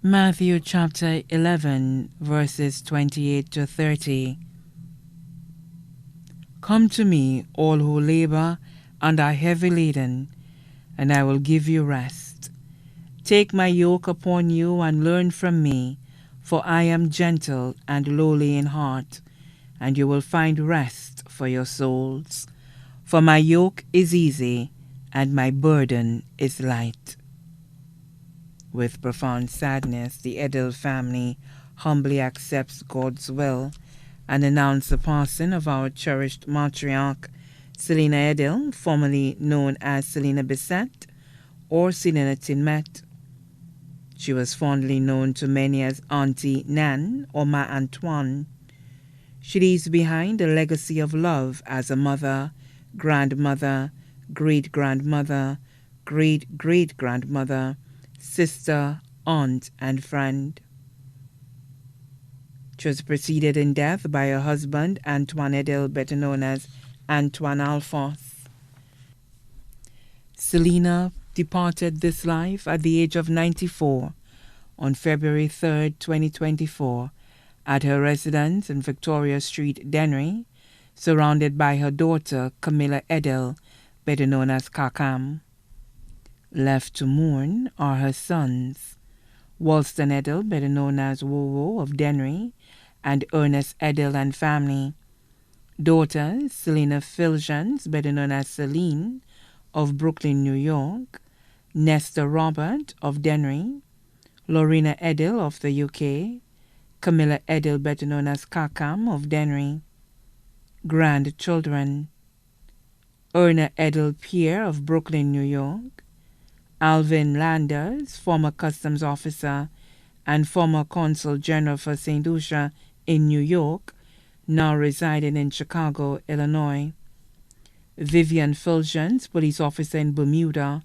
Matthew chapter 11, verses 28 to 30. Come to me, all who labor and are heavy laden, and I will give you rest. Take my yoke upon you and learn from me, for I am gentle and lowly in heart, and you will find rest for your souls. For my yoke is easy, and my burden is light. With profound sadness, the Edille family humbly accepts God's will and announces the passing of our cherished matriarch, Celina Edille, formerly known as Celina Bissett or Celina Tinmet. She was fondly known to many as Auntie Nan or Ma Antoine. She leaves behind a legacy of love as a mother, grandmother, great-grandmother, great-great-grandmother, sister, aunt, and friend. She was preceded in death by her husband, Antoine Edille, better known as Antoine Alphonse. Celina departed this life at the age of 94 on February 3, 2024, at her residence in Victoria Street, Dennery, surrounded by her daughter, Celina Edille, better known as Kakam. Left to mourn are her sons, Walston Edille, better known as Wowo of Dennery, and Ernest Edille and family. Daughters, Celina Fulgence, better known as Celine, of Brooklyn, New York, Nestor Robert of Dennery, Lorena Edille of the UK, Celina Edille, better known as Kakam of Dennery. Grandchildren, Erna Edille Pierre of Brooklyn, New York, Alvin Landers, former customs officer and former consul general for St. Lucia in New York, now residing in Chicago, Illinois. Vivian Fulgence, police officer in Bermuda.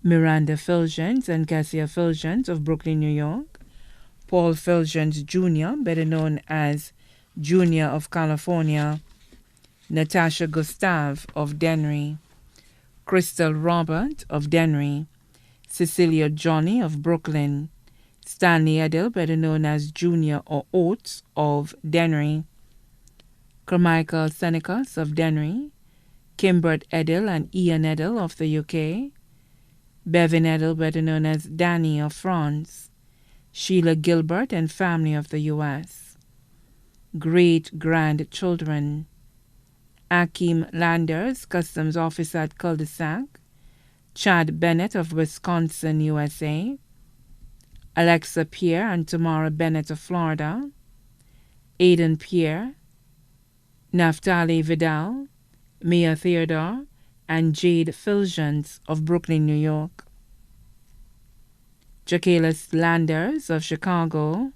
Miranda Fulgence and Cassia Fulgence of Brooklyn, New York. Paul Fulgence Jr., better known as Junior of California. Natasha Gustave of Dennery. Crystal Robert of Dennery, Cecilia Johnny of Brooklyn, Stanley Edille, better known as Junior or Oates of Dennery, Carmichael Senecas of Dennery, Kimbert Edille and Ian Edille of the UK, Bevan Edille, better known as Danny of France, Sheila Gilbert and family of the US. Great-grandchildren, Akeem Landers, customs officer at Cul-de-Sac, Chad Bennett of Wisconsin, USA, Alexa Pierre and Tamara Bennett of Florida, Aidan Pierre, Naftali Vidal, Mia Theodore, and Jade Fulgence of Brooklyn, New York, Jacqueline Landers of Chicago,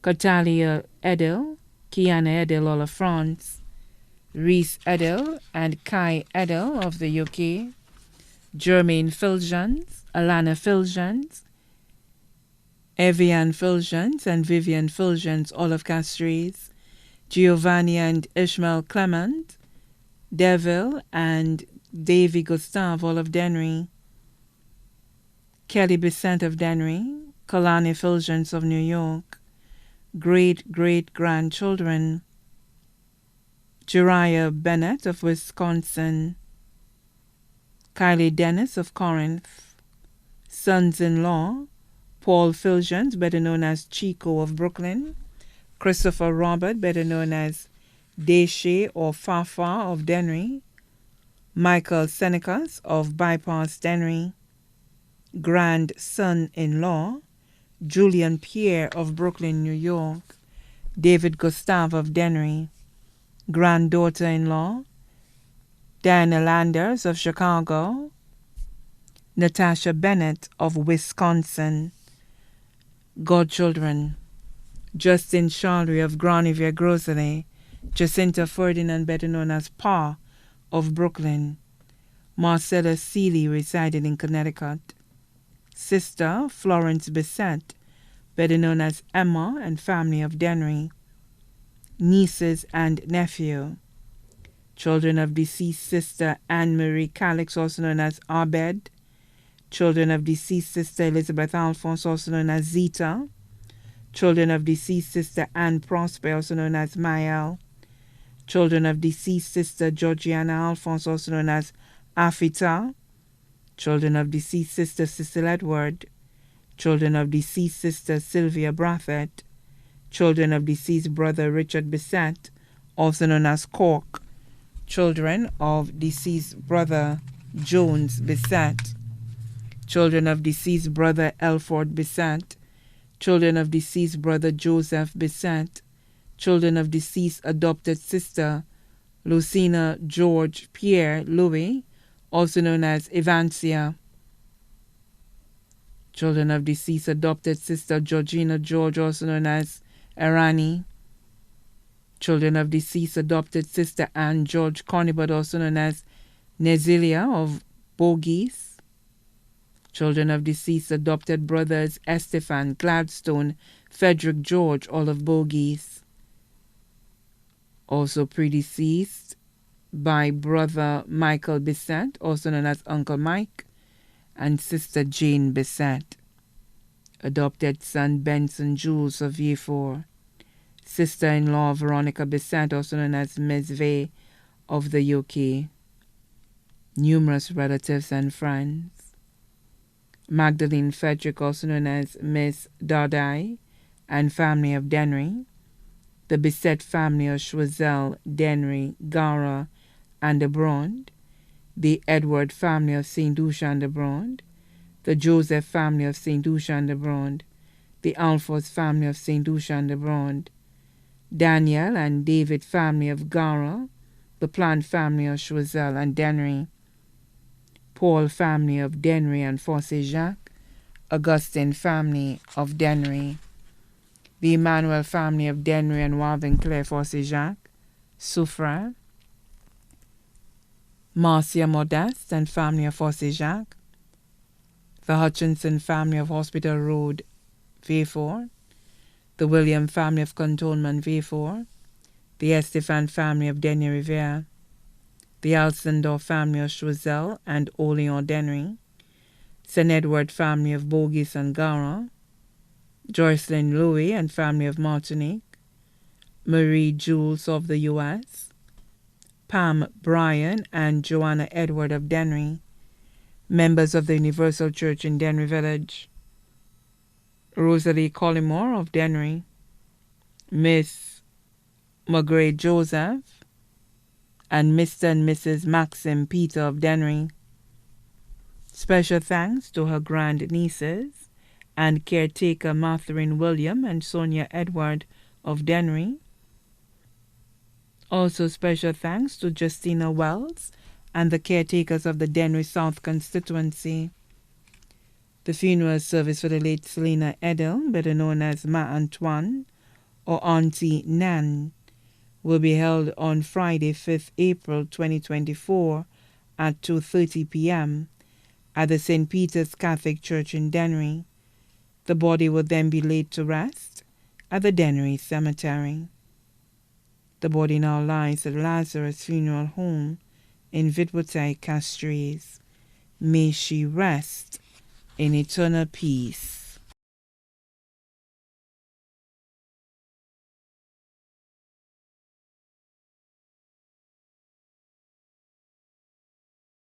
Catalia Edille, Kiana Edille, all of France, Reese Edille and Kai Edille of the UK, Jermaine Fulgence, Alana Fulgence, Evian Fulgence and Vivian Fulgence, all of Castries, Giovanni and Ishmael Clement, Deville and Davy Gustave, all of Dennery, Kelly Bissett of Dennery, Kalani Fulgence of New York, great-great-grandchildren, Jeriah Bennett of Wisconsin, Kylie Dennis of Corinth, sons-in-law, Paul Fulgence, better known as Chico of Brooklyn, Christopher Robert, better known as Deshe or Fafa of Dennery, Michael Senecas of Bypass Dennery, grandson-in-law, Julian Pierre of Brooklyn, New York, David Gustave of Dennery, granddaughter-in-law, Diana Landers of Chicago, Natasha Bennett of Wisconsin, godchildren, Justin Charlery of Granivier Groselet, Jacinta Ferdinand, better known as Pa of Brooklyn, Marcella Seeley resided in Connecticut, sister Florence Bissett, better known as Emma and family of Dennery, nieces and nephew, children of deceased sister Anne-Marie Calix, also known as Abed, Children of deceased Sister Elizabeth Alphonse, also known as Zita. Children of deceased Sister Anne Prosper, also known as Mael. Children of deceased Sister Georgiana Alphonse, also known as Afita. Children of deceased Sister Cecil Edward. Children of deceased Sister Sylvia Brathett. Children of deceased Brother Richard Bissett, also known as Cork. Children of deceased Brother Jones Bissett. Children of deceased Brother Elford Bissett. Children of deceased Brother Joseph Bissett. Children of deceased adopted Sister Lucina George Pierre Louis, also known as Evancia. Children of deceased adopted Sister Georgina George, also known as Erani. Children of deceased adopted Sister Anne George Conibud, also known as Nezilia of Bogies. Children of deceased adopted brothers Estefan, Gladstone, Frederick George, all of Bogies. Also predeceased by Brother Michael Bissett, also known as Uncle Mike, and Sister Jane Bissett. Adopted son Benson Jules of Yefor. Sister-in-law Veronica Bissett, also known as Ms. V of the UK. Numerous relatives and friends. Magdalene Frederick, also known as Miss Dardai, and family of Denry. The Bissett family of Choiseul, Denry, Gara, and de Brond. The Edward family of St. Lucia and de Brond. The Joseph family of St. Lucia and de Brond. The Alphonse family of St. Lucia and de Brond. Daniel and David family of Gara. The Plant family of Choiseul and Denry. Paul family of Denry and Fosse Jacques. Augustine family of Denry. The Emmanuel family of Denry and Warvinclair Fosse Jacques. Soufra. Marcia Modeste and family of Fosse Jacques. The Hutchinson family of Hospital Road, V4. The William family of Cantonment, V4. The Estefan family of Denny Riviere. The Alcindor family of Choiseul and Oleon Denry. St. Edward family of Bogies and Gara. Joycelyn Louis and family of Martinique. Marie Jules of the U.S. Pam Bryan and Joanna Edward of Denry. Members of the Universal Church in Denry Village. Rosalie Collymore of Denry. Miss Margaret Joseph. And Mr. and Mrs. Maxim Peter of Denry. Special thanks to her grandnieces and caretaker Matherine William and Sonia Edward of Denry. Also special thanks to Justina Wells and the caretakers of the Denry South constituency. The funeral service for the late Celina Edille, better known as Ma Antoine or Auntie Nan, will be held on Friday, 5th April 2024 at 2:30 p.m. at the St. Peter's Catholic Church in Denry. The body will then be laid to rest at the Denry Cemetery. The body now lies at Lazarus Funeral Home in Vidwotay, Castries. May she rest in eternal peace.